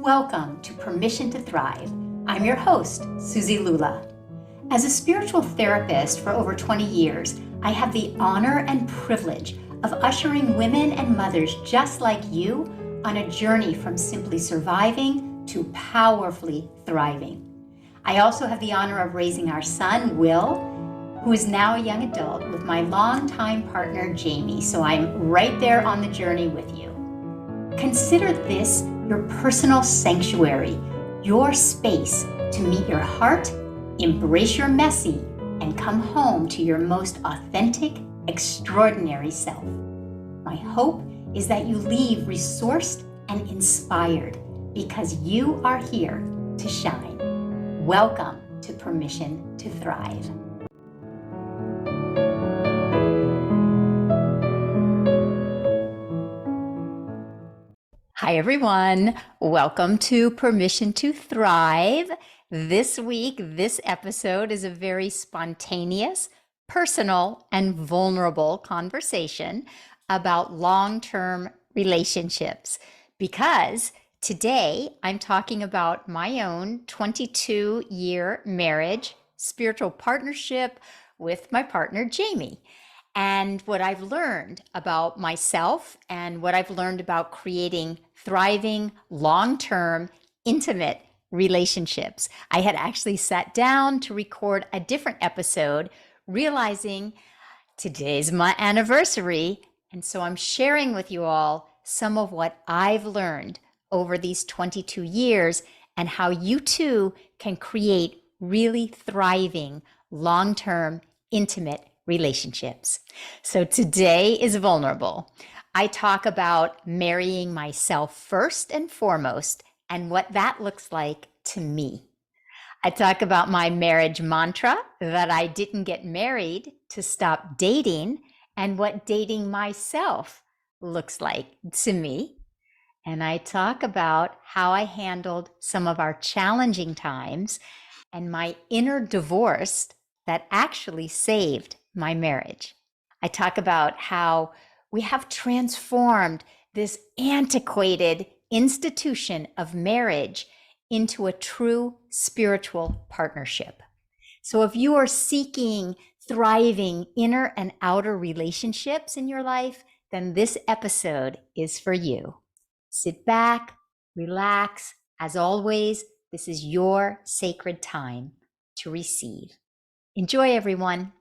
Welcome to Permission to Thrive. I'm your host, Suzi Lula. As a spiritual therapist for over 20 years, I have the honor and privilege of ushering women and mothers just like you on a journey from simply surviving to powerfully thriving. I also have the honor of raising our son, Will, who is now a young adult, with my longtime partner, Jami, so I'm right there on the journey with you. Consider this your personal sanctuary, your space to meet your heart, embrace your messy, and come home to your most authentic, extraordinary self. My hope is that you leave resourced and inspired because you are here to shine. Welcome to Permission to Thrive. Hi, everyone. Welcome to Permission to Thrive. This week, this episode is a very spontaneous, personal, and vulnerable conversation about long-term relationships. Because today I'm talking about my own 22-year marriage, spiritual partnership with my partner, Jami. And what I've learned about myself and what I've learned about creating thriving, long-term, intimate relationships. I had actually sat down to record a different episode, realizing today's my anniversary. And so I'm sharing with you all some of what I've learned over these 22 years and how you too can create really thriving, long-term, intimate relationships. So today is vulnerable. I talk about marrying myself first and foremost and what that looks like to me. I talk about my marriage mantra that I didn't get married to stop dating and what dating myself looks like to me. And I talk about how I handled some of our challenging times and my inner divorce that actually saved my marriage. I talk about how we have transformed this antiquated institution of marriage into a true spiritual partnership. So if you are seeking thriving inner and outer relationships in your life, then this episode is for you. Sit back, relax. As always, this is your sacred time to receive. Enjoy, everyone.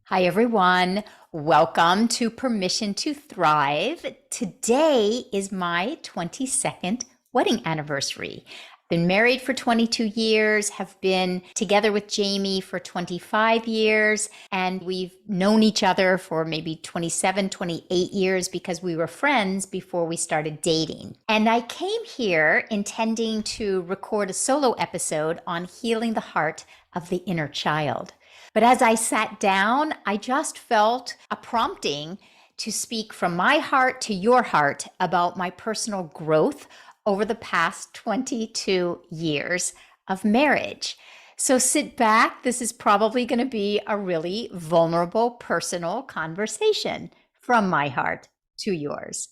Hi, everyone. Welcome to Permission to Thrive. Today is my 22nd wedding anniversary. I've been married for 22 years, have been together with Jami for 25 years, and we've known each other for maybe 27, 28 years because we were friends before we started dating. And I came here intending to record a solo episode on healing the heart of the inner child. But as I sat down, I just felt a prompting to speak from my heart to your heart about my personal growth over the past 22 years of marriage. So sit back. This is probably going to be a really vulnerable, personal conversation from my heart to yours.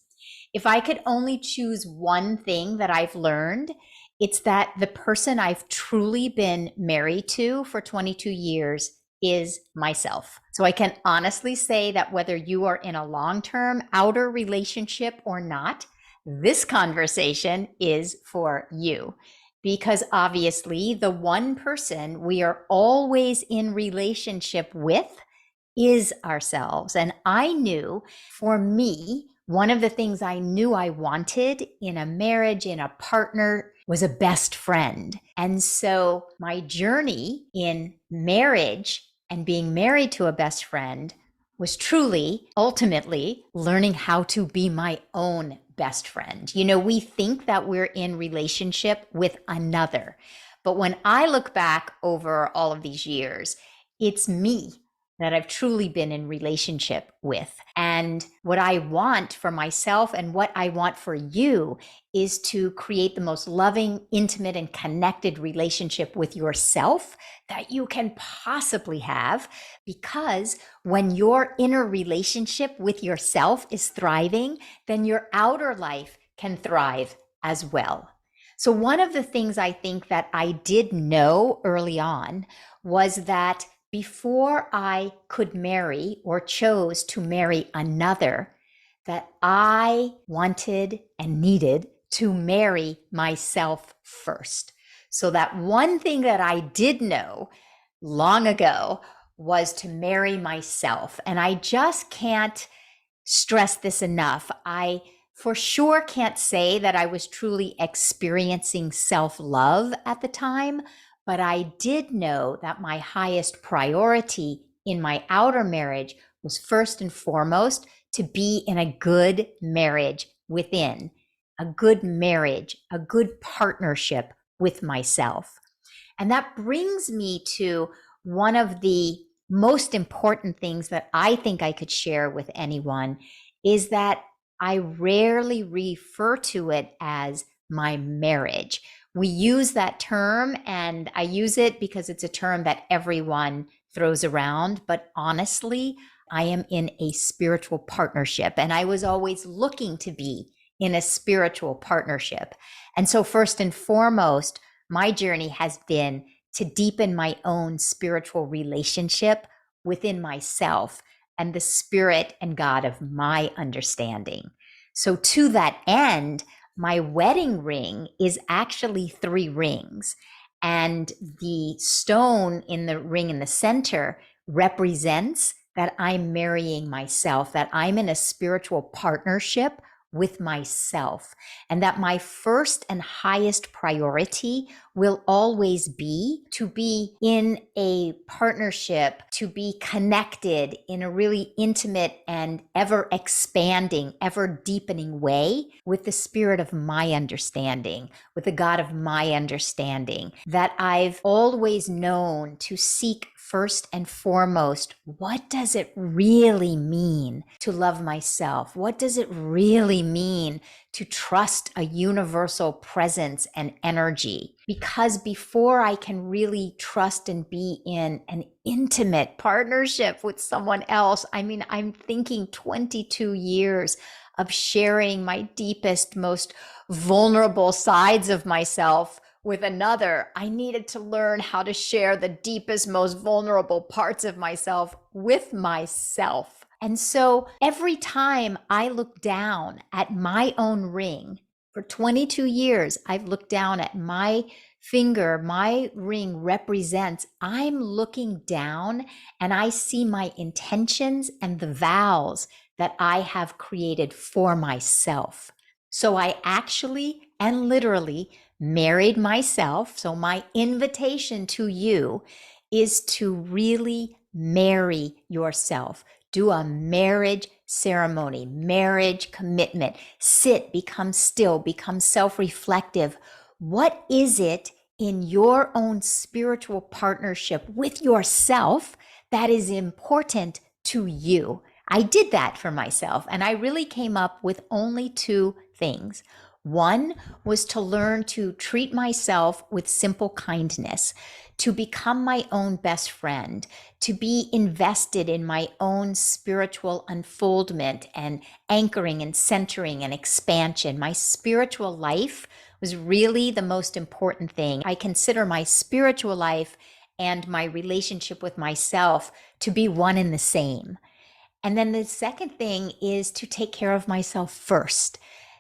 If I could only choose one thing that I've learned, it's that the person I've truly been married to for 22 years is myself. So I can honestly say that whether you are in a long-term outer relationship or not, this conversation is for you. Because obviously the one person we are always in relationship with is ourselves. And I knew for me, one of the things I knew I wanted in a marriage, in a partner, was a best friend. And so my journey in marriage and being married to a best friend was truly, ultimately, learning how to be my own best friend. You know, we think that we're in relationship with another. But when I look back over all of these years, it's me that I've truly been in relationship with. And what I want for myself and what I want for you is to create the most loving, intimate, and connected relationship with yourself that you can possibly have. Because when your inner relationship with yourself is thriving, then your outer life can thrive as well. So, one of the things I think that I did know early on was that before I could marry or chose to marry another, that I wanted and needed to marry myself first. So, that one thing that I did know long ago was to marry myself. And I just can't stress this enough. I for sure can't say that I was truly experiencing self love at the time, but I did know that my highest priority in my outer marriage was first and foremost to be in a good marriage within, a good marriage, a good partnership with myself. And that brings me to one of the most important things that I think I could share with anyone is that I rarely refer to it as my marriage. We use that term, and I use it because it's a term that everyone throws around. But honestly, I am in a spiritual partnership, and I was always looking to be in a spiritual partnership. And so, first and foremost, my journey has been to deepen my own spiritual relationship within myself and the spirit and God of my understanding. So, to that end, my wedding ring is actually 3 rings. And the stone in the ring in the center represents that I'm marrying myself, that I'm in a spiritual partnership with myself, and that my first and highest priority will always be to be in a partnership, to be connected in a really intimate and ever expanding, ever deepening way with the spirit of my understanding, with the God of my understanding, that I've always known to seek first and foremost, what does it really mean to love myself? What does it really mean to trust a universal presence and energy? Because before I can really trust and be in an intimate partnership with someone else, I'm thinking 22 years of sharing my deepest, most vulnerable sides of myself with another. I needed to learn how to share the deepest, most vulnerable parts of myself with myself. And so every time I look down at my own ring, for 22 years, I've looked down at my finger. My ring represents, I'm looking down and I see my intentions and the vows that I have created for myself. So I actually and literally married myself. So my invitation to you is to really marry yourself. Do a marriage ceremony, marriage commitment. Sit, become still, become self-reflective. What is it in your own spiritual partnership with yourself that is important to you? I did that for myself, and I really came up with only 2 things. One was to learn to treat myself with simple kindness, to become my own best friend, to be invested in my own spiritual unfoldment and anchoring and centering and expansion. My spiritual life was really the most important thing. I consider my spiritual life and my relationship with myself to be one and the same. And then the second thing is to take care of myself first,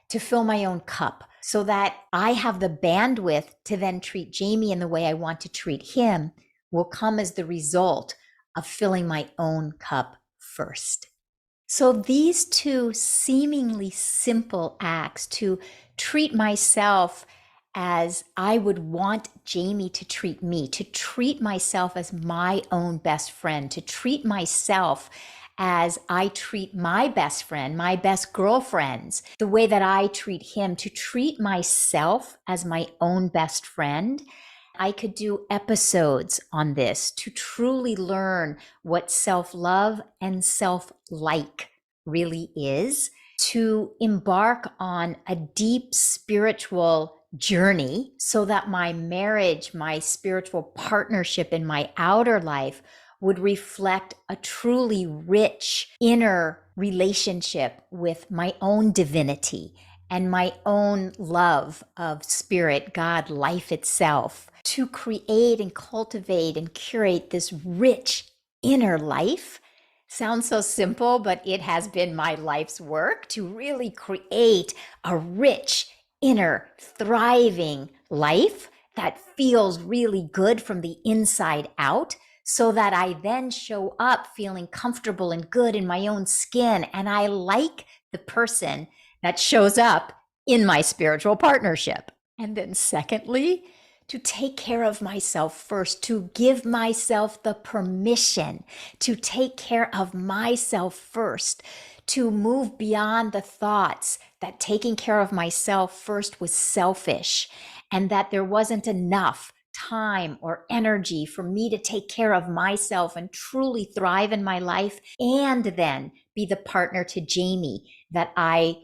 to fill my own cup so that I have the bandwidth to then treat Jami in the way I want to treat him will come as the result of filling my own cup first. So these 2 seemingly simple acts, to treat myself as I would want Jami to treat me, to treat myself as my own best friend, to treat myself as I treat my best friend, my best girlfriends, the way that I treat him, to treat myself as my own best friend. I could do episodes on this to truly learn what self-love and self-like really is, to embark on a deep spiritual journey so that my marriage, my spiritual partnership in my outer life would reflect a truly rich inner relationship with my own divinity and my own love of spirit, God, life itself, to create and cultivate and curate this rich inner life. Sounds so simple, but it has been my life's work to really create a rich, inner, thriving life that feels really good from the inside out, so that I then show up feeling comfortable and good in my own skin. And I like the person that shows up in my spiritual partnership. And then, secondly, to take care of myself first, to give myself the permission to take care of myself first, to move beyond the thoughts that taking care of myself first was selfish and that there wasn't enough time or energy for me to take care of myself and truly thrive in my life, and then be the partner to Jami that I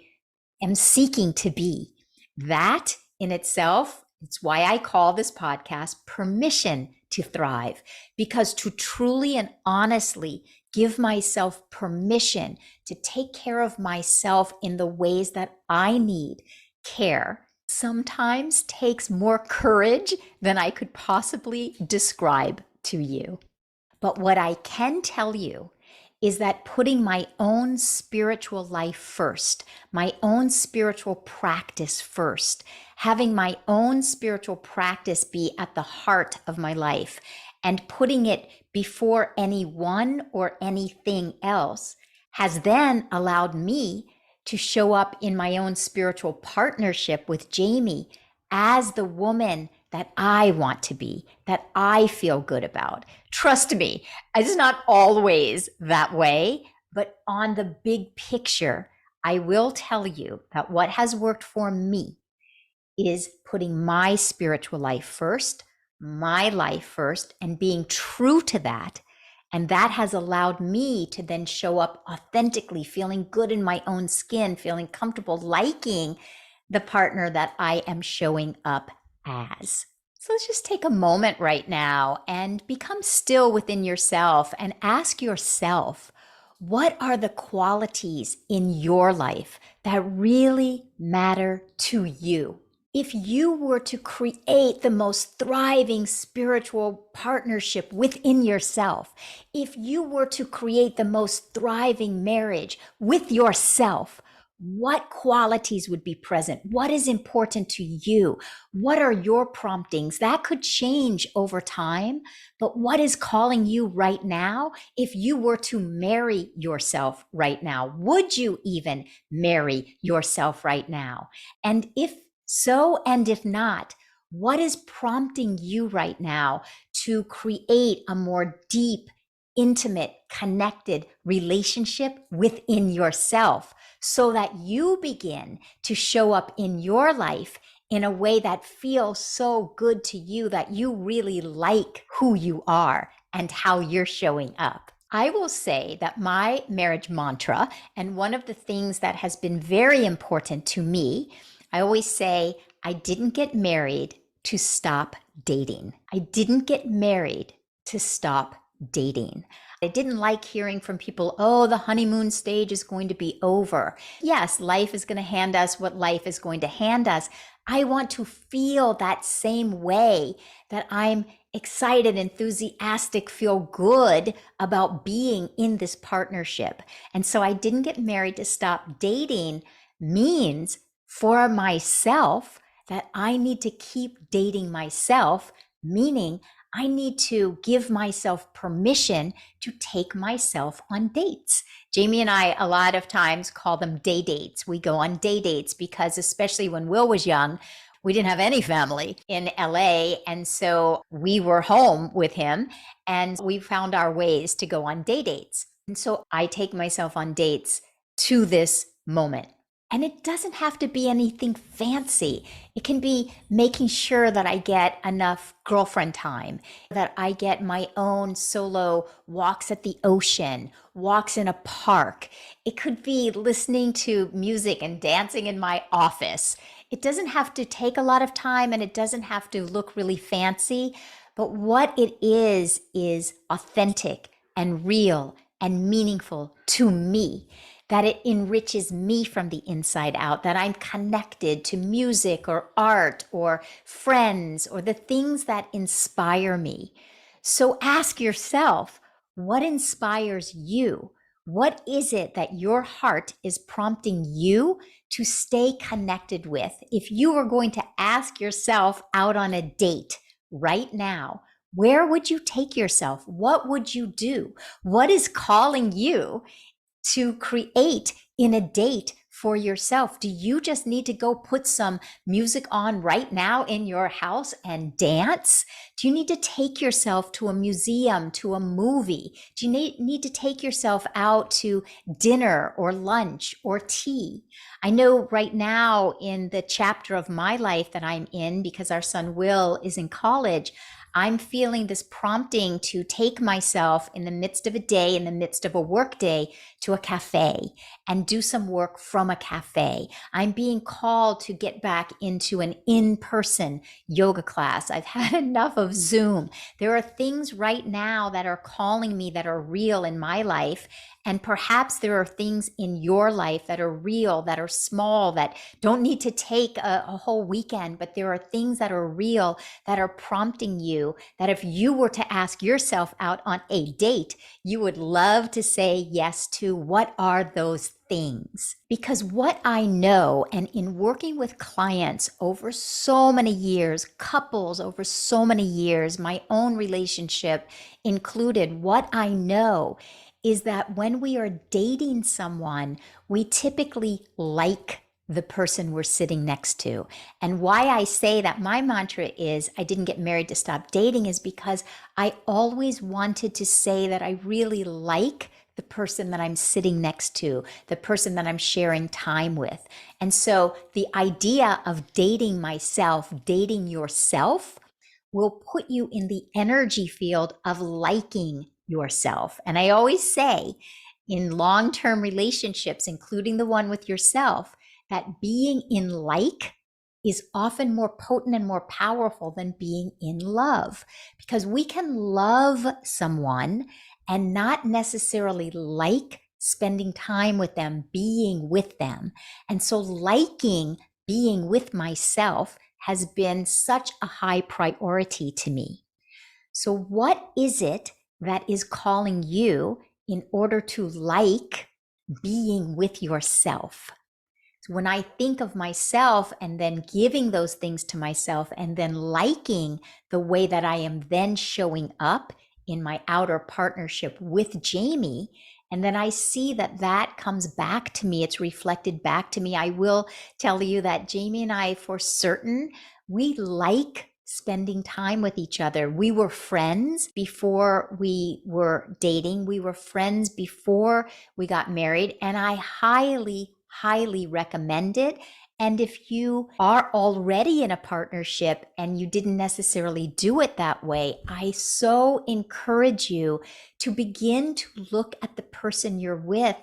am seeking to be. That in itself, it's why I call this podcast Permission to Thrive, because to truly and honestly give myself permission to take care of myself in the ways that I need care sometimes takes more courage than I could possibly describe to you. But what I can tell you is that putting my own spiritual life first, my own spiritual practice first, having my own spiritual practice be at the heart of my life, and putting it before anyone or anything else, has then allowed me to show up in my own spiritual partnership with Jami as the woman that I want to be, that I feel good about. Trust me, it's not always that way, but on the big picture, I will tell you that what has worked for me is putting my spiritual life first, my life first, and being true to that. And that has allowed me to then show up authentically, feeling good in my own skin, feeling comfortable, liking the partner that I am showing up as. So let's just take a moment right now and become still within yourself and ask yourself, what are the qualities in your life that really matter to you? If you were to create the most thriving spiritual partnership within yourself, if you were to create the most thriving marriage with yourself, what qualities would be present? What is important to you? What are your promptings? That could change over time, but what is calling you right now? If you were to marry yourself right now, would you even marry yourself right now? And if so, and if not, what is prompting you right now to create a more deep, intimate, connected relationship within yourself, so that you begin to show up in your life in a way that feels so good to you that you really like who you are and how you're showing up? I will say that my marriage mantra, and one of the things that has been very important to me, I always say, I didn't get married to stop dating. I didn't get married to stop dating. I didn't like hearing from people, oh, the honeymoon stage is going to be over. Yes, life is going to hand us what life is going to hand us. I want to feel that same way, that I'm excited, enthusiastic, feel good about being in this partnership. And so I didn't get married to stop dating means for myself that I need to keep dating myself, meaning I need to give myself permission to take myself on dates. Jami and I, a lot of times, call them day dates. We go on day dates because, especially when Will was young, we didn't have any family in LA. And so we were home with him, and we found our ways to go on day dates. And so I take myself on dates to this moment. And it doesn't have to be anything fancy. It can be making sure that I get enough girlfriend time, that I get my own solo walks at the ocean, walks in a park. It could be listening to music and dancing in my office. It doesn't have to take a lot of time, and it doesn't have to look really fancy. But what it is authentic and real and meaningful to me. that it enriches me from the inside out, that I'm connected to music or art or friends or the things that inspire me. So ask yourself, what inspires you? What is it that your heart is prompting you to stay connected with? If you were going to ask yourself out on a date right now, where would you take yourself? What would you do? What is calling you to create in a date for yourself? Do you just need to go put some music on right now in your house and dance? Do you need to take yourself to a museum, to a movie? Do you need to take yourself out to dinner or lunch or tea? I know right now in the chapter of my life that I'm in, because our son Will is in college, I'm feeling this prompting to take myself in the midst of a day, in the midst of a work day, to a cafe and do some work from a cafe. I'm being called to get back into an in-person yoga class. I've had enough of Zoom. There are things right now that are calling me that are real in my life. And perhaps there are things in your life that are real, that are small, that don't need to take a whole weekend, but there are things that are real that are prompting you that if you were to ask yourself out on a date, you would love to say yes to. What are those things? Because what I know, and in working with clients over so many years, couples over so many years, my own relationship included, what I know is that when we are dating someone, we typically like the person we're sitting next to. And why I say that my mantra is I didn't get married to stop dating is because I always wanted to say that I really like the person that I'm sitting next to, the person that I'm sharing time with. And so the idea of dating myself, dating yourself, will put you in the energy field of liking yourself. And I always say in long-term relationships, including the one with yourself, that being in like is often more potent and more powerful than being in love, because we can love someone and not necessarily like spending time with them, being with them. And so liking being with myself has been such a high priority to me. So what is it that is calling you in order to like being with yourself? So when I think of myself and then giving those things to myself and then liking the way that I am then showing up in my outer partnership with Jami, and then I see that that comes back to me, it's reflected back to me. I will tell you that Jami and I, for certain, we like spending time with each other. We were friends before we were dating. We were friends before we got married, and I highly recommend it. And if you are already in a partnership and you didn't necessarily do it that way, I so encourage you to begin to look at the person you're with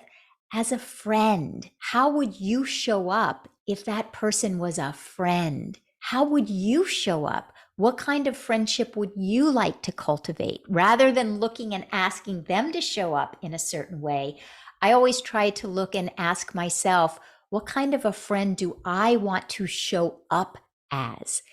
as a friend. How would you show up if that person was a friend? How would you show up? What kind of friendship would you like to cultivate? Rather than looking and asking them to show up in a certain way, I always try to look and ask myself, what kind of a friend do I want to show up as?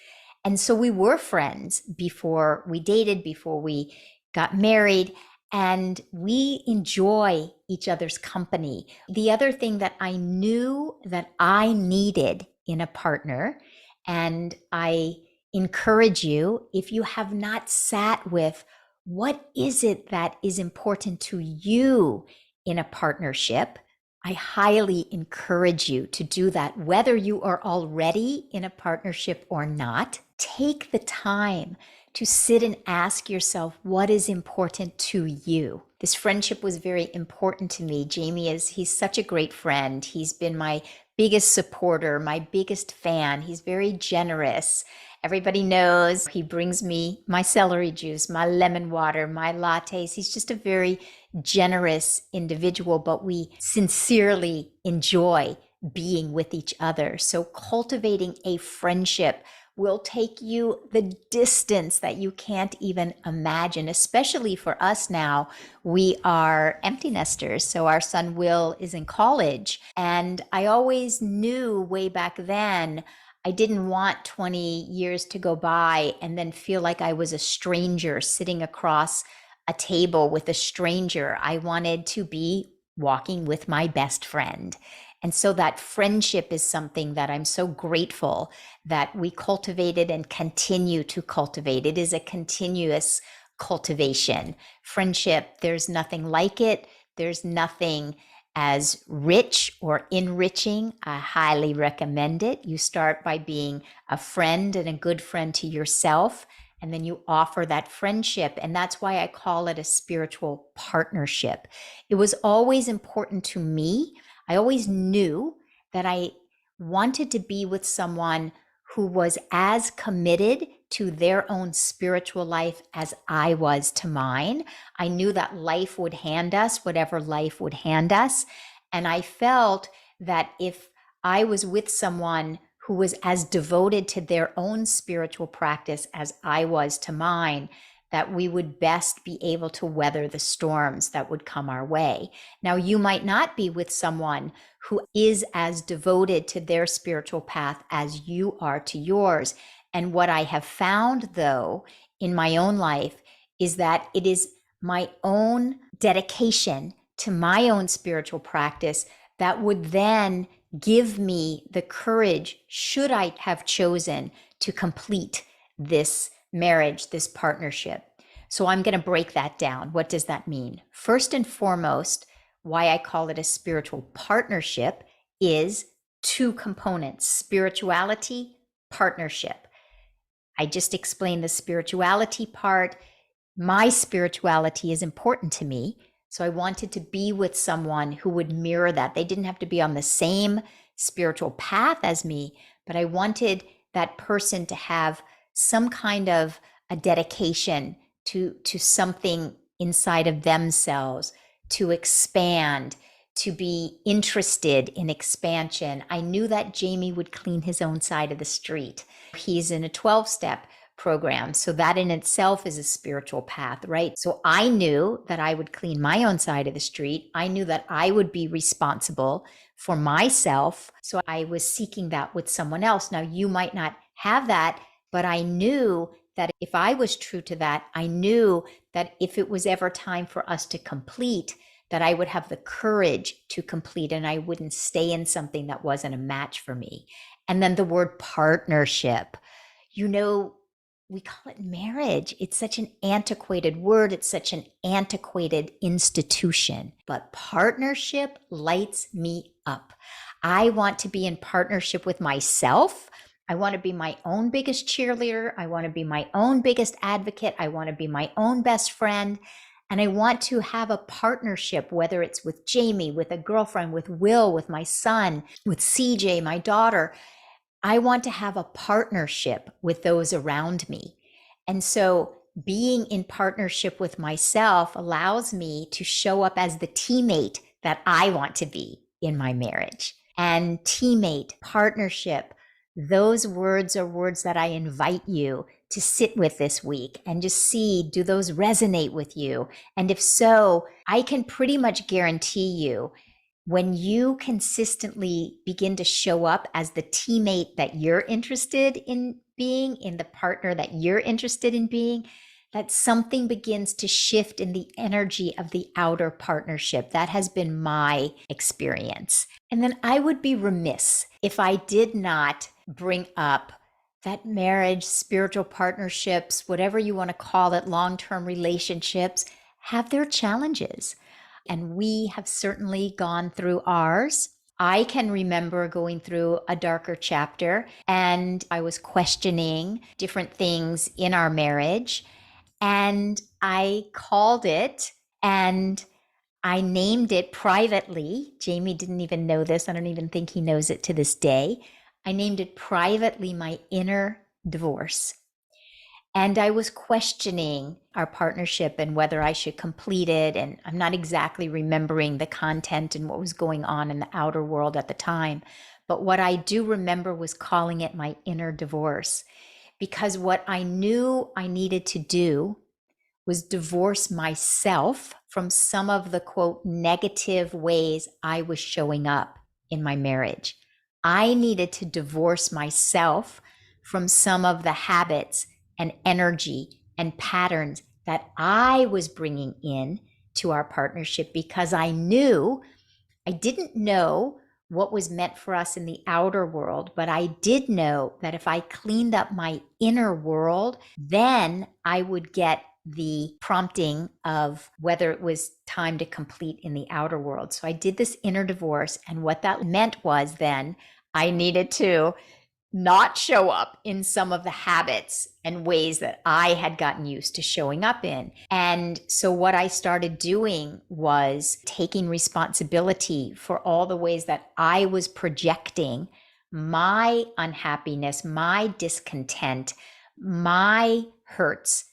And so we were friends before we dated, before we got married, and we enjoy each other's company. The other thing that I knew that I needed in a partner, and I encourage you, if you have not sat with what is it that is important to you in a partnership, I highly encourage you to do that, whether you are already in a partnership or not. Take the time to sit and ask yourself what is important to you. This friendship was very important to me. He's such a great friend. He's been my biggest supporter, my biggest fan. He's very generous. Everybody knows he brings me my celery juice, my lemon water, my lattes. He's just a very generous individual, but we sincerely enjoy being with each other. So cultivating a friendship will take you the distance that you can't even imagine, especially for us now. We are empty nesters. So our son Will is in college. And I always knew way back then I didn't want 20 years to go by and then feel like I was a stranger sitting across a table with a stranger. I wanted to be walking with my best friend. And so that friendship is something that I'm so grateful that we cultivated and continue to cultivate. It is a continuous cultivation. Friendship, there's nothing like it. There's nothing as rich or enriching. I highly recommend it. You start by being a friend and a good friend to yourself, and then you offer that friendship. And that's why I call it a spiritual partnership. It was always important to me. I always knew that I wanted to be with someone who was as committed to their own spiritual life as I was to mine. I knew that life would hand us whatever life would hand us. And I felt that if I was with someone who was as devoted to their own spiritual practice as I was to mine, that we would best be able to weather the storms that would come our way. Now, you might not be with someone who is as devoted to their spiritual path as you are to yours. And what I have found, though, in my own life is that it is my own dedication to my own spiritual practice that would then give me the courage, should I have chosen to complete this marriage, this partnership. So I'm going to break that down. What does that mean? First and foremost, why I call it a spiritual partnership is two components: spirituality, partnership. I just explained the spirituality part. My spirituality is important to me. So I wanted to be with someone who would mirror that. They didn't have to be on the same spiritual path as me, but I wanted that person to have some kind of a dedication to something inside of themselves, to expand, to be interested in expansion. I knew that Jami would clean his own side of the street. He's in a 12-step program. So that in itself is a spiritual path, right? So I knew that I would clean my own side of the street. I knew that I would be responsible for myself. So I was seeking that with someone else. Now, you might not have that, but I knew that if I was true to that, I knew that if it was ever time for us to complete, that I would have the courage to complete and I wouldn't stay in something that wasn't a match for me. And then the word partnership, we call it marriage. It's such an antiquated word. It's such an antiquated institution. But partnership lights me up. I want to be in partnership with myself. I want to be my own biggest cheerleader. I want to be my own biggest advocate. I want to be my own best friend. And I want to have a partnership, whether it's with Jami, with a girlfriend, with Will, with my son, with CJ, my daughter. I want to have a partnership with those around me. And so being in partnership with myself allows me to show up as the teammate that I want to be in my marriage. And teammate, partnership, those words are words that I invite you to sit with this week and just see, do those resonate with you? And if so, I can pretty much guarantee you, when you consistently begin to show up as the teammate that you're interested in being, in the partner that you're interested in being, that something begins to shift in the energy of the outer partnership. That has been my experience. And then I would be remiss if I did not bring up that marriage, spiritual partnerships, whatever you want to call it, long-term relationships, have their challenges. And we have certainly gone through ours. I can remember going through a darker chapter and I was questioning different things in our marriage. And I called it and I named it privately. Jami didn't even know this. I don't even think he knows it to this day. I named it privately my inner divorce. And I was questioning our partnership and whether I should complete it. And I'm not exactly remembering the content and what was going on in the outer world at the time. But what I do remember was calling it my inner divorce, because what I knew I needed to do was divorce myself from some of the quote negative ways I was showing up in my marriage. I needed to divorce myself from some of the habits and energy and patterns that I was bringing in to our partnership, because I didn't know what was meant for us in the outer world, but I did know that if I cleaned up my inner world, then I would get the prompting of whether it was time to complete in the outer world. So I did this inner divorce. And what that meant was then I needed to not show up in some of the habits and ways that I had gotten used to showing up in. And so what I started doing was taking responsibility for all the ways that I was projecting my unhappiness, my discontent, my hurts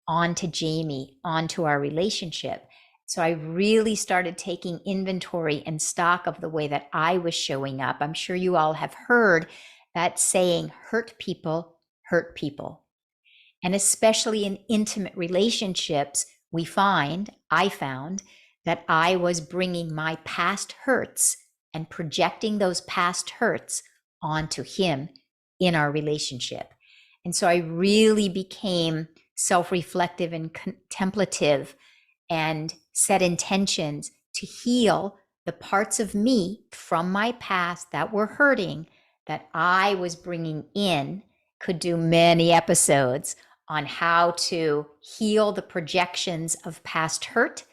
onto Jami, onto our relationship. So I really started taking inventory and stock of the way that I was showing up. I'm sure you all have heard that saying, hurt people hurt people. And especially in intimate relationships, I found that I was bringing my past hurts and projecting those past hurts onto him in our relationship. And so I really became self-reflective and contemplative and set intentions to heal the parts of me from my past that were hurting, that I was bringing in. Could do many episodes on how to heal the projections of past hurt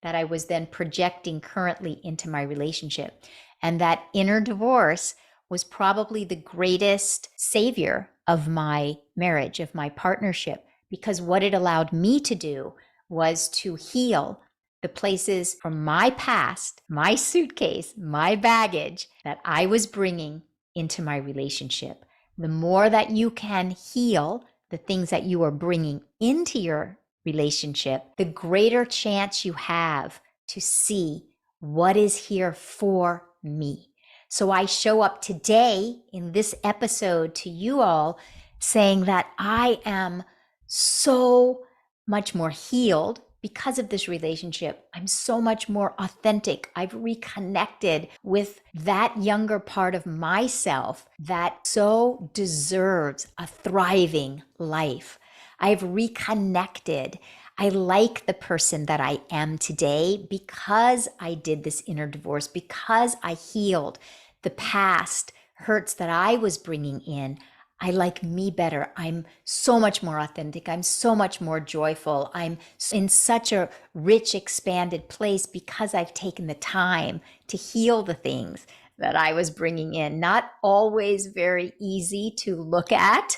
that I was then projecting currently into my relationship. And that inner divorce was probably the greatest savior of my marriage, of my partnership, because what it allowed me to do was to heal the places from my past, my suitcase, my baggage that I was bringing into my relationship. The more that you can heal the things that you are bringing into your relationship, the greater chance you have to see what is here for me. So I show up today in this episode to you all saying that I am so much more healed because of this relationship. I'm so much more authentic. I've reconnected with that younger part of myself that so deserves a thriving life. I've reconnected. I like the person that I am today because I did this inner divorce, because I healed the past hurts that I was bringing in. I like me better. I'm so much more authentic. I'm so much more joyful. I'm in such a rich, expanded place because I've taken the time to heal the things that I was bringing in. Not always very easy to look at.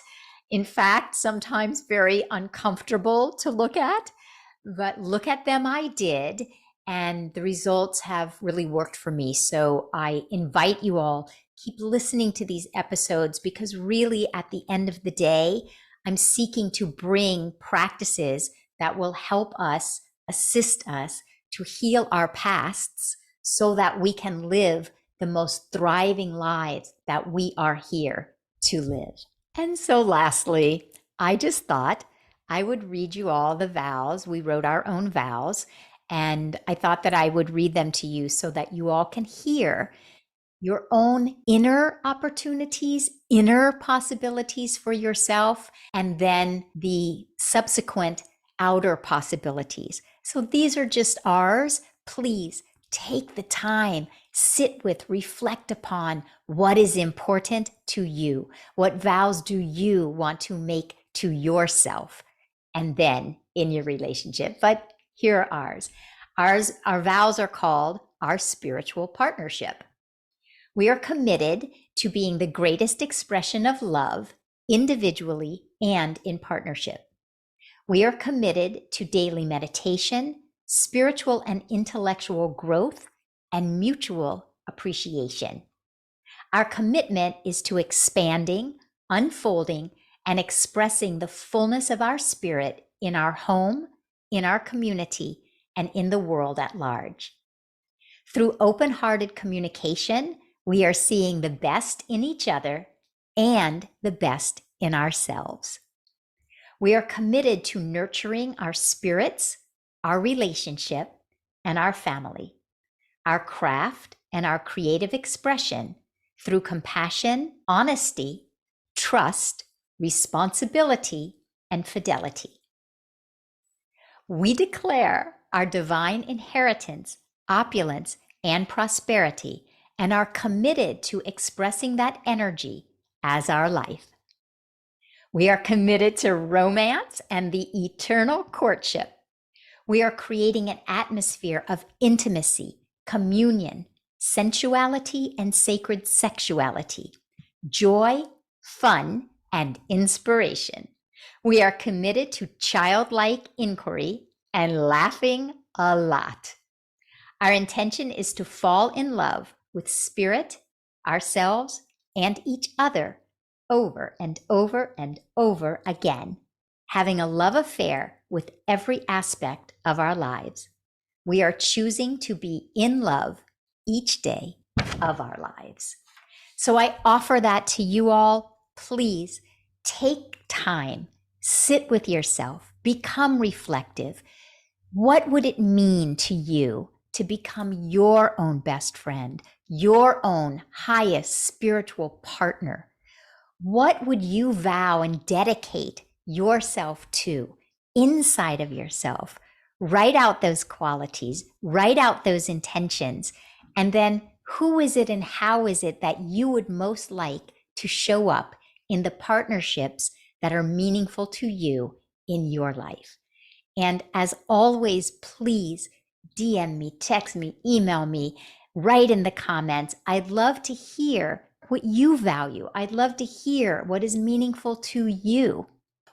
In fact, sometimes very uncomfortable to look at, but look at them I did. And the results have really worked for me. So I invite you all, keep listening to these episodes, because really at the end of the day, I'm seeking to bring practices that will help us, assist us to heal our pasts so that we can live the most thriving lives that we are here to live. And so lastly, I just thought I would read you all the vows. We wrote our own vows, and I thought that I would read them to you so that you all can hear your own inner opportunities, inner possibilities for yourself, and then the subsequent outer possibilities. So these are just ours. Please take the time, sit with, reflect upon what is important to you. What vows do you want to make to yourself and then in your relationship? But here are ours. Our vows are called our spiritual partnership. We are committed to being the greatest expression of love individually and in partnership. We are committed to daily meditation, spiritual and intellectual growth, and mutual appreciation. Our commitment is to expanding, unfolding, and expressing the fullness of our spirit in our home, in our community, and in the world at large. Through open-hearted communication, we are seeing the best in each other and the best in ourselves. We are committed to nurturing our spirits, our relationship, and our family, our craft, and our creative expression through compassion, honesty, trust, responsibility, and fidelity. We declare our divine inheritance, opulence, and prosperity, and are committed to expressing that energy as our life. We are committed to romance and the eternal courtship. We are creating an atmosphere of intimacy, communion, sensuality, and sacred sexuality, joy, fun, and inspiration. We are committed to childlike inquiry and laughing a lot. Our intention is to fall in love with spirit, ourselves, and each other over and over and over again, having a love affair with every aspect of our lives. We are choosing to be in love each day of our lives. So I offer that to you all. Please take time, sit with yourself, become reflective. What would it mean to you to become your own best friend, your own highest spiritual partner? What would you vow and dedicate yourself to inside of yourself? Write out those qualities, write out those intentions, and then who is it and how is it that you would most like to show up in the partnerships that are meaningful to you in your life? And as always, please DM me, text me, email me, write in the comments. I'd love to hear what you value. I'd love to hear what is meaningful to you.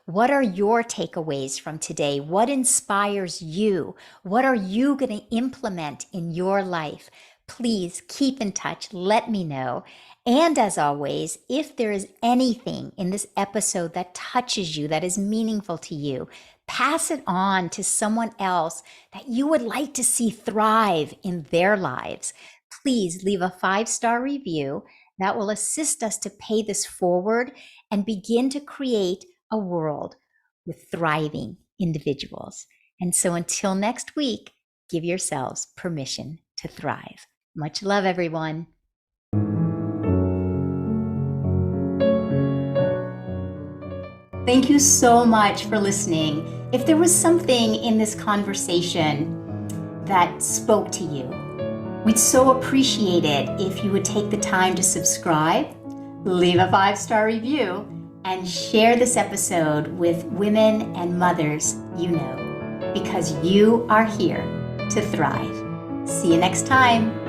What are your takeaways from today? What inspires you? What are you going to implement in your life? Please keep in touch. Let me know. And as always, if there is anything in this episode that touches you, that is meaningful to you, pass it on to someone else that you would like to see thrive in their lives. Please leave a 5-star review. That will assist us to pay this forward and begin to create a world with thriving individuals. And so until next week, give yourselves permission to thrive. Much love, everyone. Thank you so much for listening. If there was something in this conversation that spoke to you, we'd so appreciate it if you would take the time to subscribe, leave a 5-star review, and share this episode with women and mothers you know, because you are here to thrive. See you next time.